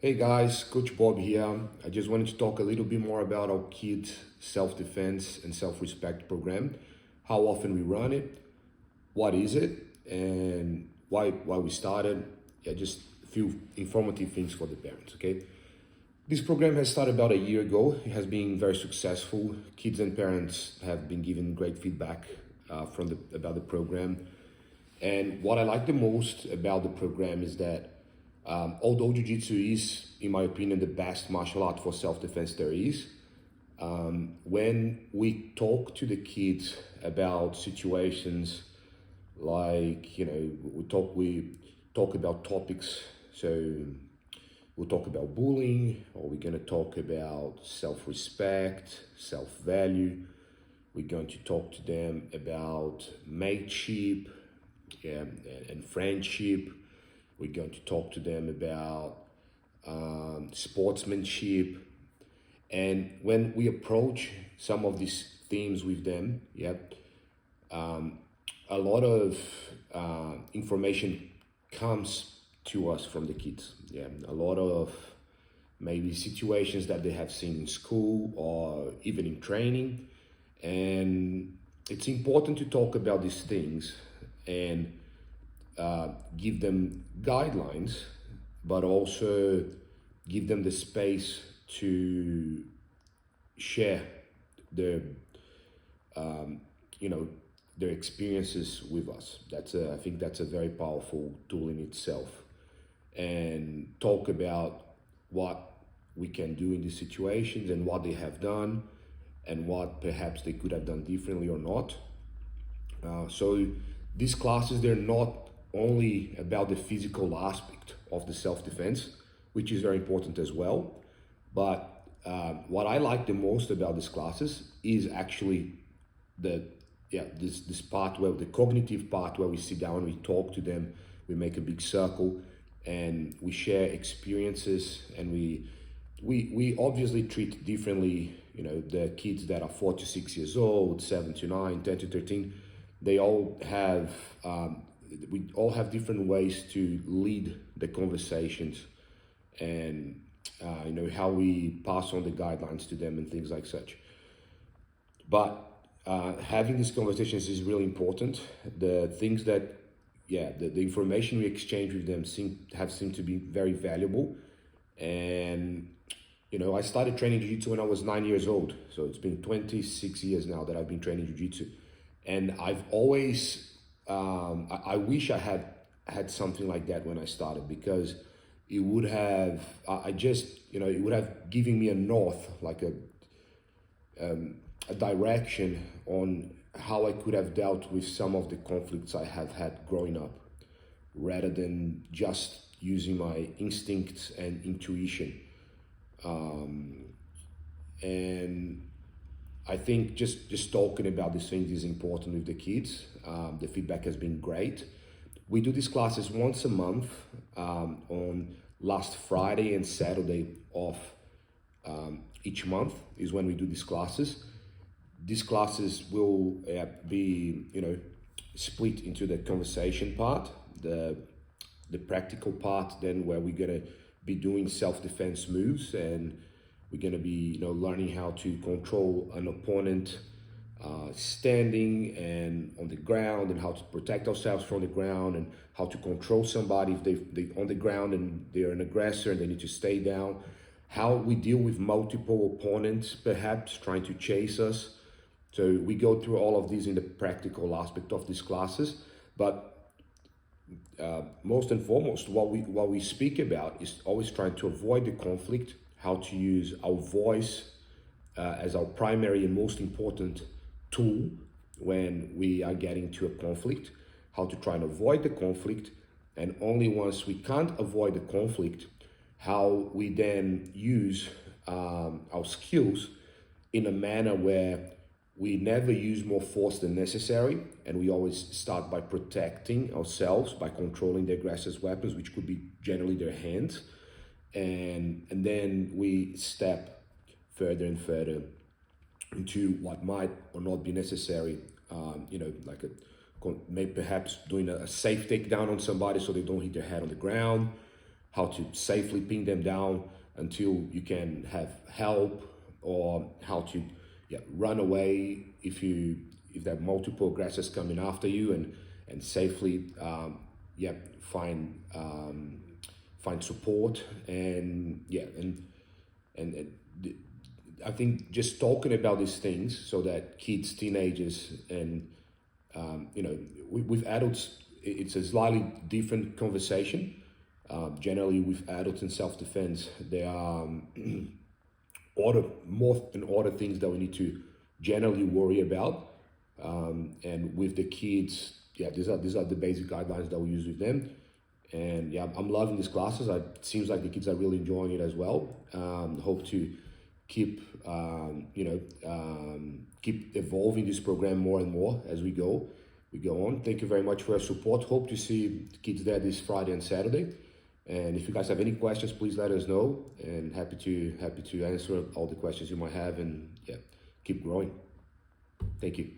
Hey guys, Coach Bob here. I just wanted to talk a little bit more about our kids' self-defense and self-respect program, how often we run it, what is it, and why we started. Yeah, just a few informative things for the parents, okay? This program has started about a year ago. It has been very successful. Kids and parents have been given great feedback about the program. And what I like the most about the program is that although Jiu-Jitsu is, in my opinion, the best martial art for self-defense there is, when we talk to the kids about situations like, we talk about topics, so we'll talk about bullying, or we're going to talk about self-respect, self-value. We're going to talk to them about mateship, and friendship. We're going to talk to them about sportsmanship. And when we approach some of these themes with them, a lot of information comes to us from the kids. Yeah, a lot of maybe situations that they have seen in school or even in training. And it's important to talk about these things and give them guidelines, but also give them the space to share their, you know, their experiences with us. I think that's a very powerful tool in itself. And talk about what we can do in these situations and what they have done and what perhaps they could have done differently or not. So these classes, they're not only about the physical aspect of the self-defense, which is very important as well. But what I like the most about these classes is actually this part where the cognitive part where we sit down, we talk to them, we make a big circle, and we share experiences, and we obviously treat differently. The kids that are 4 to 6 years old, 7 to 9, 10 to 13, they all have we all have different ways to lead the conversations, and how we pass on the guidelines to them and things like such. But having these conversations is really important. The things that the information we exchange with them seem to be very valuable. And I started training jiu-jitsu when I was 9 years old, so it's been 26 years now that I've been training jiu-jitsu. And I've always I wish I had something like that when I started, because it would have it would have given me a north, like a direction on how I could have dealt with some of the conflicts I have had growing up, rather than just using my instincts and intuition. And I think just talking about these things is important with the kids. The feedback has been great. We do these classes once a month, on last Friday and Saturday of each month is when we do these classes. These classes will be, split into the conversation part, the practical part, then where we're gonna be doing self-defense moves, and we're gonna be, learning how to control an opponent standing and on the ground, and how to protect ourselves from the ground, and how to control somebody if they on the ground and they're an aggressor and they need to stay down. How we deal with multiple opponents, perhaps trying to chase us. So we go through all of these in the practical aspect of these classes. But most and foremost, what we speak about is always trying to avoid the conflict, how to use our voice as our primary and most important tool when we are getting to a conflict, how to try and avoid the conflict, and only once we can't avoid the conflict, how we then use our skills in a manner where we never use more force than necessary, and we always start by protecting ourselves, by controlling the aggressor's weapons, which could be generally their hands, and then we step further and further into what might or not be necessary, like maybe perhaps doing a safe takedown on somebody so they don't hit their head on the ground, how to safely pin them down until you can have help, or how to run away if there are multiple aggressors coming after you, and safely find find support. And I think just talking about these things so that kids, teenagers, and with adults, it's a slightly different conversation. Generally, with adults in self-defense, there are more and other things that we need to generally worry about. And with the kids, these are the basic guidelines that we use with them. And I'm loving these classes. It seems like the kids are really enjoying it as well. Hope to keep keep evolving this program more and more as we go on. Thank you very much for your support. Hope to see kids there this Friday and Saturday. And if you guys have any questions, please let us know. And happy to answer all the questions you might have. And keep growing. Thank you.